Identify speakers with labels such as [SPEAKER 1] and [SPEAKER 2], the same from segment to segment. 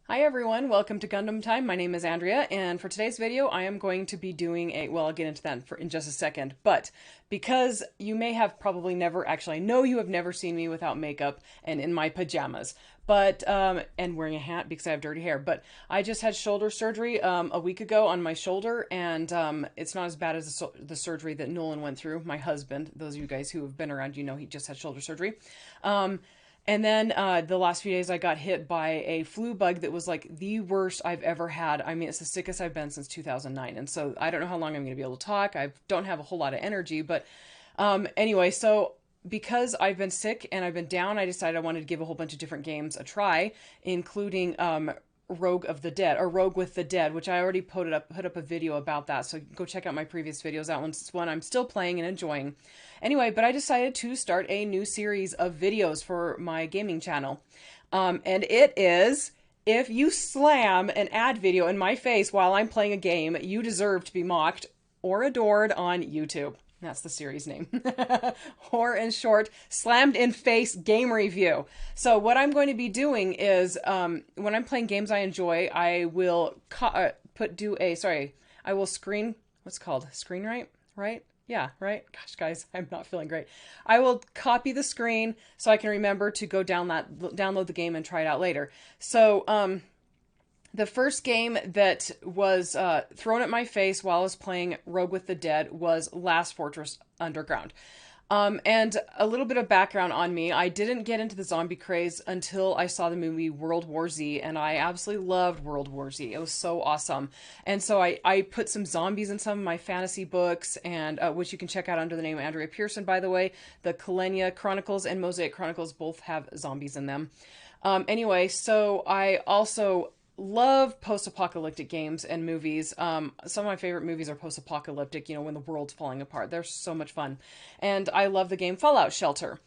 [SPEAKER 1] Hi everyone, welcome to Gundam Time. My name is Andrea, and for today's video I am going to be doing well, I'll get into that in just a second, but because you may have probably never, actually I know you have never seen me without makeup and in my pajamas, but, and wearing a hat because I have dirty hair, but I just had shoulder surgery a week ago on my shoulder, and it's not as bad as the surgery that Nolan went through, my husband. Those of you guys who have been around, you know he just had shoulder surgery. And then the last few days I got hit by a flu bug that was like the worst I've ever had. I mean, it's the sickest I've been since 2009. And so I don't know how long I'm going to be able to talk. I don't have a whole lot of energy. But anyway, so because I've been sick and I've been down, I decided I wanted to give a whole bunch of different games a try, including Rogue of the Dead, or Rogue with the Dead, which I already put up a video about that. So go check out my previous videos. That one's one I'm still playing and enjoying. Anyway, but I decided to start a new series of videos for my gaming channel. And it is, if you slam an ad video in my face while I'm playing a game, you deserve to be mocked or adored on YouTube. That's the series name. Or in short, slammed in face game review. So what I'm going to be doing is, when I'm playing games I enjoy, I will I will what's it called? Screenwrite, right? Yeah, right? Gosh, guys, I'm not feeling great. I will copy the screen so I can remember to go download the game and try it out later. So, the first game that was thrown at my face while I was playing Rogue with the Dead was Last Fortress Underground. And a little bit of background on me. I didn't get into the zombie craze until I saw the movie World War Z, and I absolutely loved World War Z. It was so awesome. And so I put some zombies in some of my fantasy books, and which you can check out under the name Andrea Pearson, by the way. The Kalenia Chronicles and Mosaic Chronicles both have zombies in them. Anyway, so I also love post-apocalyptic games and movies. Some of my favorite movies are post-apocalyptic, when the world's falling apart. They're so much fun. And I love the game Fallout Shelter.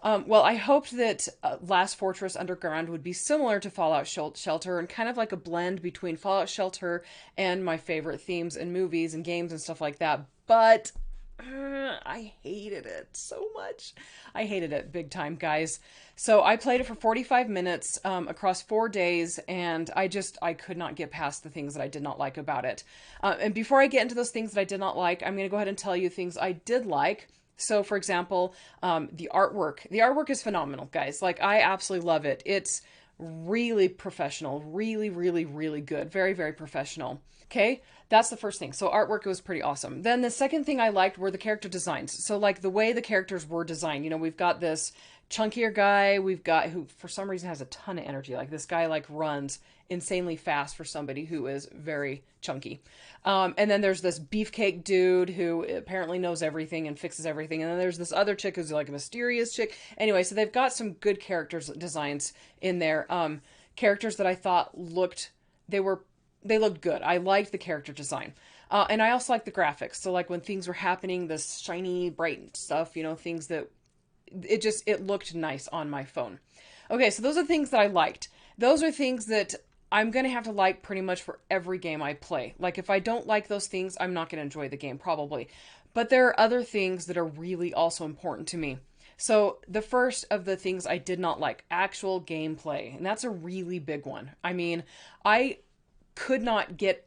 [SPEAKER 1] Well, I hoped that Last Fortress Underground would be similar to Fallout Shelter and kind of like a blend between Fallout Shelter and my favorite themes and movies and games and stuff like that. But I hated it so much. I hated it big time, guys. So I played it for 45 minutes across 4 days, and I could not get past the things that I did not like about it. And before I get into those things that I did not like, I'm going to go ahead and tell you things I did like. So, for example, the artwork. The artwork is phenomenal, guys. Like, I absolutely love it. It's really professional, really, really, really good. Very, very professional. Okay, that's the first thing. So artwork was pretty awesome. Then the second thing I liked were the character designs. So like the way the characters were designed. We've got this chunkier guy, we've got who for some reason has a ton of energy. Like this guy like runs insanely fast for somebody who is very chunky. And then there's this beefcake dude who apparently knows everything and fixes everything. And then there's this other chick who's like a mysterious chick. Anyway, so they've got some good characters designs in there. Characters that I thought looked good. I liked the character design. And I also liked the graphics. So like when things were happening, this shiny, bright stuff, things that it looked nice on my phone. Okay, so those are things that I liked. Those are things that I'm going to have to like pretty much for every game I play. Like if I don't like those things, I'm not going to enjoy the game probably. But there are other things that are really also important to me. So the first of the things I did not like, actual gameplay. And that's a really big one. I mean, I just could not get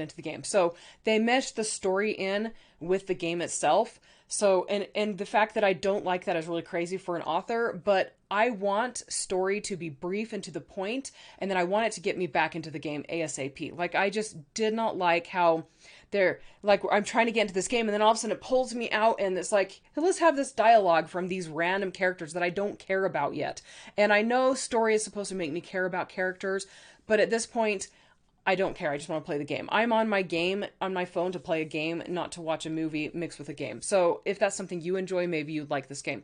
[SPEAKER 1] into the game. So they meshed the story in with the game itself. So, and the fact that I don't like that is really crazy for an author, but I want story to be brief and to the point, and then I want it to get me back into the game ASAP. Like, I just did not like how I'm trying to get into this game, and then all of a sudden it pulls me out, and it's like, let's have this dialogue from these random characters that I don't care about yet. And I know story is supposed to make me care about characters, but at this point, I don't care. I just want to play the game. I'm on my phone to play a game, not to watch a movie mixed with a game. So if that's something you enjoy, maybe you'd like this game.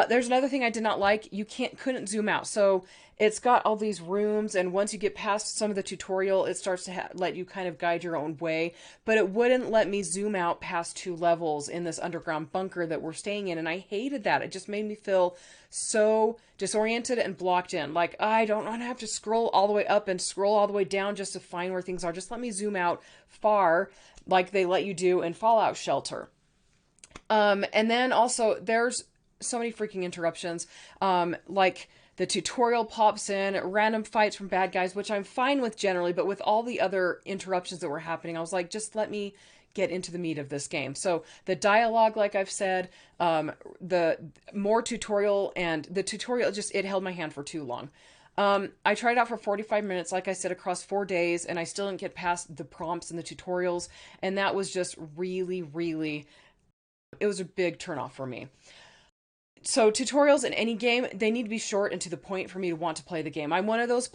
[SPEAKER 1] There's another thing I did not like. You couldn't zoom out. So it's got all these rooms, and once you get past some of the tutorial, it starts to let you kind of guide your own way. But it wouldn't let me zoom out past 2 levels in this underground bunker that we're staying in, and I hated that. It just made me feel so disoriented and blocked in. Like, I don't want to have to scroll all the way up and scroll all the way down just to find where things are. Just let me zoom out far like they let you do in Fallout Shelter. And then also there's so many freaking interruptions. Like the tutorial pops in, random fights from bad guys, which I'm fine with generally, but with all the other interruptions that were happening, I was like, just let me get into the meat of this game. So the dialogue, like I've said, the more tutorial, and the tutorial just, it held my hand for too long. I tried it out for 45 minutes, like I said, across 4 days, and I still didn't get past the prompts and the tutorials, and that was just really, really, it was a big turnoff for me. So tutorials in any game, they need to be short and to the point for me to want to play the game. I'm one of those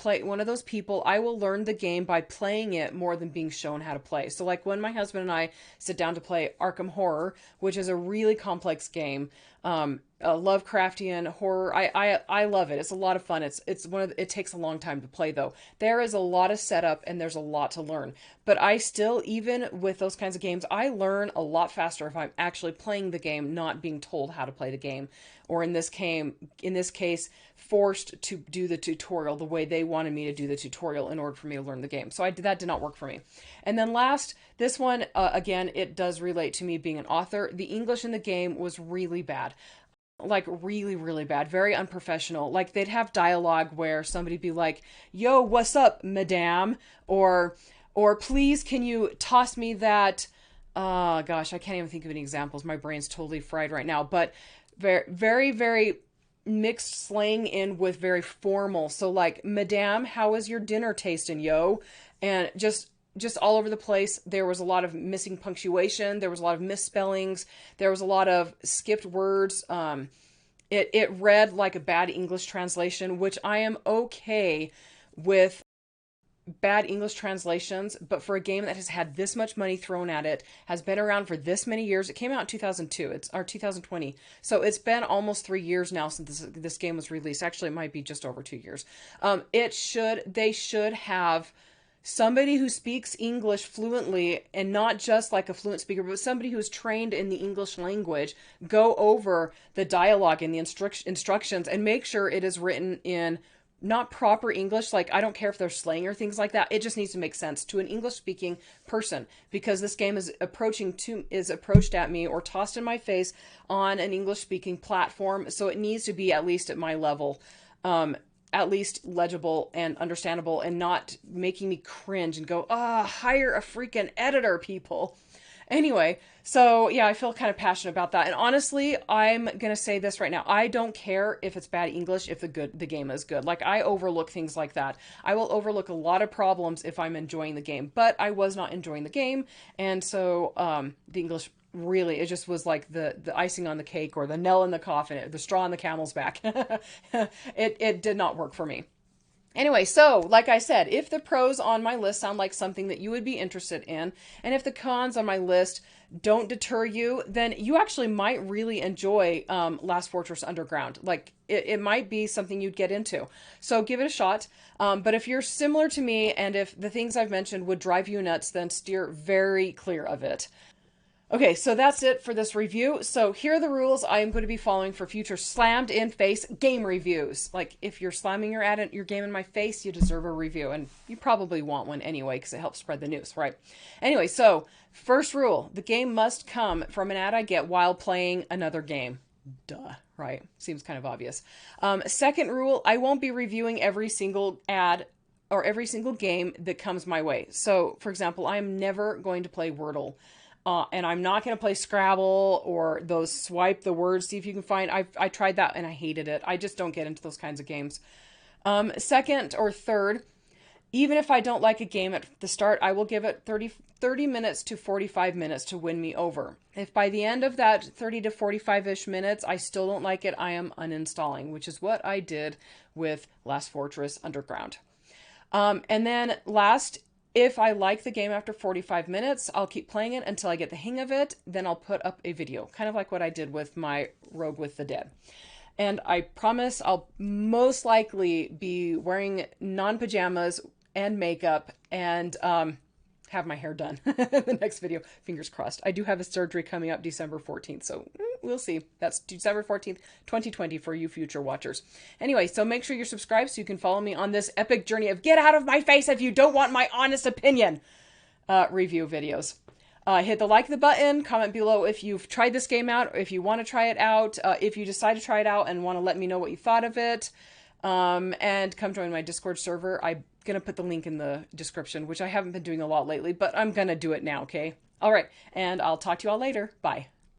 [SPEAKER 1] people. I will learn the game by playing it more than being shown how to play. So like when my husband and I sit down to play Arkham Horror, which is a really complex game, a Lovecraftian horror. I love it. It's a lot of fun. It takes a long time to play though. There is a lot of setup and there's a lot to learn. But I still, even with those kinds of games, I learn a lot faster if I'm actually playing the game, not being told how to play the game, or in this case, forced to do the tutorial the way they wanted me to do the tutorial in order for me to learn the game. So that did not work for me. And then last, this one, again, it does relate to me being an author. The English in the game was really bad. Like really, really bad, very unprofessional. Like they'd have dialogue where somebody'd be like, "Yo, what's up, madame?" Or "Please, can you toss me that?" Gosh, I can't even think of any examples. My brain's totally fried right now. But very, very, very mixed slang in with very formal. So like, "Madame, how is your dinner tasting, yo?" And just all over the place. There was a lot of missing punctuation. There was a lot of misspellings. There was a lot of skipped words. It read like a bad English translation, which I am okay with bad English translations, but for a game that has had this much money thrown at it, has been around for this many years. It came out in 2002. It's 2020. So it's been almost 3 years now since this game was released. Actually, it might be just over 2 years. They should have somebody who speaks English fluently, and not just like a fluent speaker, but somebody who's trained in the English language, go over the dialogue and the instructions and make sure it is written in not proper English. Like, I don't care if there's slang or things like that. It just needs to make sense to an English speaking person, because this game is approached at me or tossed in my face on an English speaking platform. So it needs to be at least at my level. At least legible and understandable, and not making me cringe and go, hire a freaking editor, people. Anyway, so yeah, I feel kind of passionate about that. And honestly, I'm going to say this right now. I don't care if it's bad English if the game is good. Like, I overlook things like that. I will overlook a lot of problems if I'm enjoying the game, but I was not enjoying the game. And so the English, really, it just was like the icing on the cake, or the nail in the coffin, the straw on the camel's back. It did not work for me. Anyway, so like I said, if the pros on my list sound like something that you would be interested in, and if the cons on my list don't deter you, then you actually might really enjoy Last Fortress Underground. Like, it might be something you'd get into. So give it a shot. But if you're similar to me, and if the things I've mentioned would drive you nuts, then steer very clear of it. Okay, so that's it for this review. So here are the rules I am going to be following for future slammed in face game reviews. Like, if you're slamming your game in my face, you deserve a review, and you probably want one anyway because it helps spread the news, right? Anyway, so first rule, the game must come from an ad I get while playing another game. Duh, right? Seems kind of obvious. Second rule, I won't be reviewing every single ad or every single game that comes my way. So, for example, I am never going to play Wordle. And I'm not going to play Scrabble or those swipe the words, see if you can find. I tried that and I hated it. I just don't get into those kinds of games. Second or third, even if I don't like a game at the start, I will give it 30 minutes to 45 minutes to win me over. If by the end of that 30 to 45-ish minutes, I still don't like it, I am uninstalling, which is what I did with Last Fortress Underground. And then last, if I like the game after 45 minutes, I'll keep playing it until I get the hang of it. Then I'll put up a video, kind of like what I did with my Rogue with the Dead. And I promise I'll most likely be wearing non-pajamas and makeup and have my hair done the next video. Fingers crossed. I do have a surgery coming up December 14th, so we'll see. That's December 14th, 2020 for you future watchers. Anyway, so make sure you're subscribed so you can follow me on this epic journey of get out of my face if you don't want my honest opinion review videos. Hit the like the button, comment below if you've tried this game out, or if you want to try it out, if you decide to try it out and want to let me know what you thought of it. And come join my Discord server. I'm going to put the link in the description, which I haven't been doing a lot lately, but I'm going to do it now, okay? All right, and I'll talk to you all later. Bye.